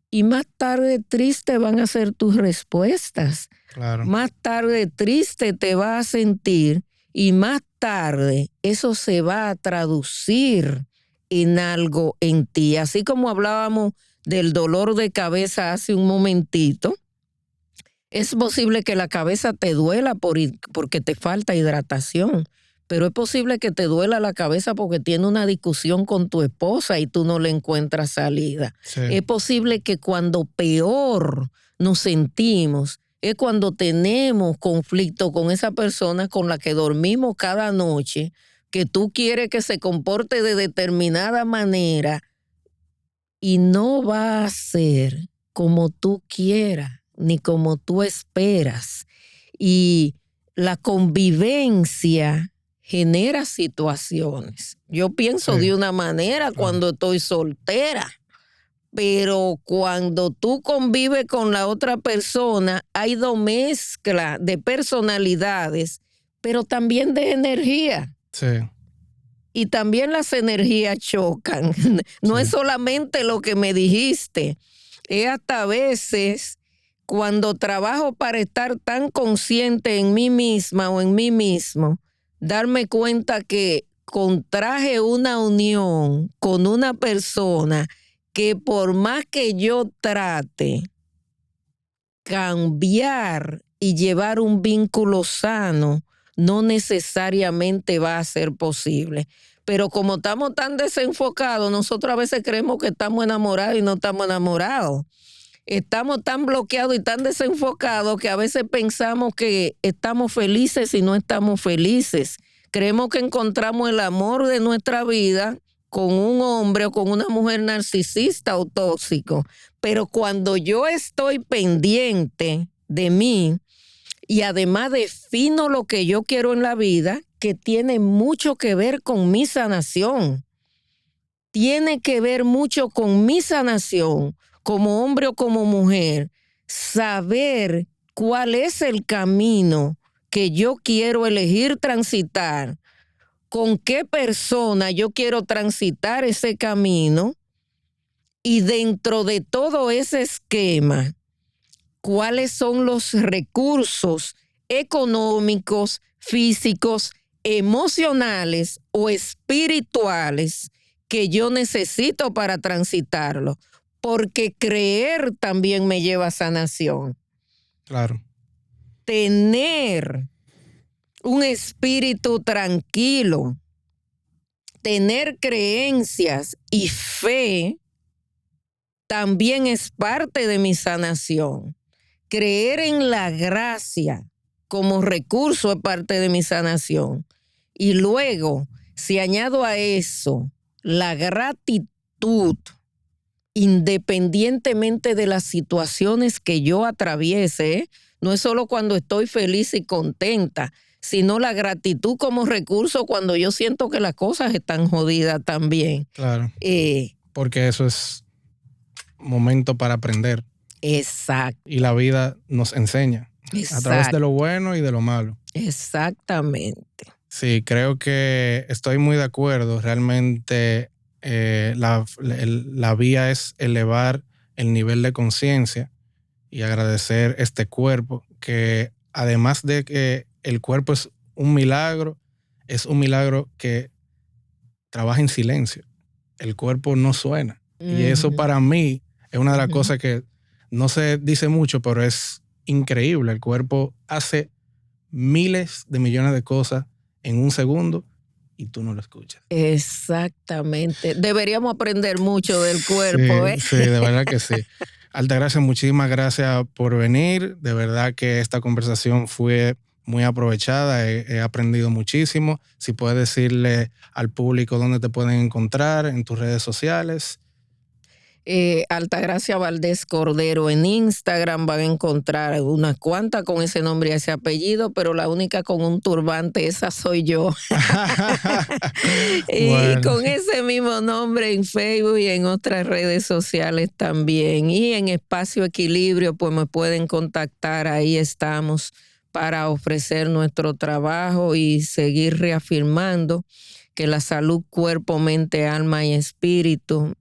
y más tarde triste van a ser tus respuestas. Claro. Más tarde triste te vas a sentir y más tarde eso se va a traducir en algo en ti. Así como hablábamos del dolor de cabeza hace un momentito, es posible que la cabeza te duela porque te falta hidratación, pero es posible que te duela la cabeza porque tiene una discusión con tu esposa y tú no le encuentras salida. Sí. Es posible que cuando peor nos sentimos es cuando tenemos conflicto con esa persona con la que dormimos cada noche, que tú quieres que se comporte de determinada manera y no va a ser como tú quieras ni como tú esperas. Y la convivencia genera situaciones. Yo pienso Sí, de una manera cuando estoy soltera, pero cuando tú convives con la otra persona, hay dos mezclas de personalidades, pero también de energía. sí, Y también las energías chocan. No es sí. solamente lo que me dijiste, es hasta a veces cuando trabajo para estar tan consciente en mí misma o en mí mismo, darme cuenta que contraje una unión con una persona que por más que yo trate cambiar y llevar un vínculo sano, no necesariamente va a ser posible. Pero como estamos tan desenfocados, nosotros a veces creemos que estamos enamorados y no estamos enamorados. Estamos tan bloqueados y tan desenfocados que a veces pensamos que estamos felices y no estamos felices. Creemos que encontramos el amor de nuestra vida con un hombre o con una mujer narcisista o tóxico. Pero cuando yo estoy pendiente de mí y además defino lo que yo quiero en la vida, que tiene mucho que ver con mi sanación, tiene que ver mucho con mi sanación, como hombre o como mujer, saber cuál es el camino que yo quiero elegir transitar, con qué persona yo quiero transitar ese camino y dentro de todo ese esquema, cuáles son los recursos económicos, físicos, emocionales o espirituales que yo necesito para transitarlo, porque creer también me lleva a sanación. Claro. Tener un espíritu tranquilo, tener creencias y fe también es parte de mi sanación. Creer en la gracia como recurso es parte de mi sanación. Y luego, si añado a eso la gratitud, independientemente de las situaciones que yo atraviese, no es solo cuando estoy feliz y contenta, sino la gratitud como recurso cuando yo siento que las cosas están jodidas también. Claro. Porque eso es momento para aprender. Exacto. Y la vida nos enseña a través de lo bueno y de lo malo. Exactamente. Sí, creo que estoy muy de acuerdo. Realmente la vía es elevar el nivel de conciencia y agradecer este cuerpo, que además de que el cuerpo es un milagro que trabaja en silencio. El cuerpo no suena. Y eso para mí es una de las cosas que no se dice mucho, pero es increíble. El cuerpo hace miles de millones de cosas en un segundo y tú no lo escuchas. Exactamente. Deberíamos aprender mucho del cuerpo, ¿eh? Sí, de verdad que sí. Altagracia, muchísimas gracias por venir. De verdad que esta conversación fue muy aprovechada. He aprendido muchísimo. Si puedes decirle al público dónde te pueden encontrar en tus redes sociales. Altagracia Valdés Cordero en Instagram, van a encontrar unas cuantas con ese nombre y ese apellido, pero la única con un turbante, esa soy yo. Y con ese mismo nombre en Facebook y en otras redes sociales también. Y en Espacio Equilibrio, pues me pueden contactar, ahí estamos para ofrecer nuestro trabajo y seguir reafirmando que la salud, cuerpo, mente, alma y espíritu,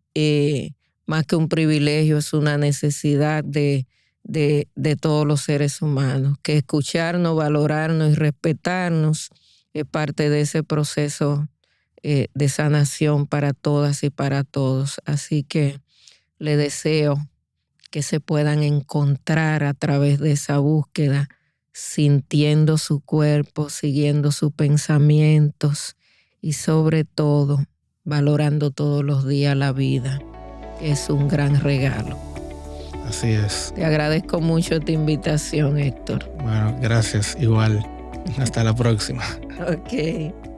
más que un privilegio, es una necesidad de todos los seres humanos, que escucharnos, valorarnos y respetarnos es parte de ese proceso de sanación para todas y para todos. Así que le deseo que se puedan encontrar a través de esa búsqueda, sintiendo su cuerpo, siguiendo sus pensamientos y sobre todo valorando todos los días la vida, que es un gran regalo. Así es. Te agradezco mucho tu invitación, Héctor. Bueno, gracias. Igual. Hasta la próxima. Ok.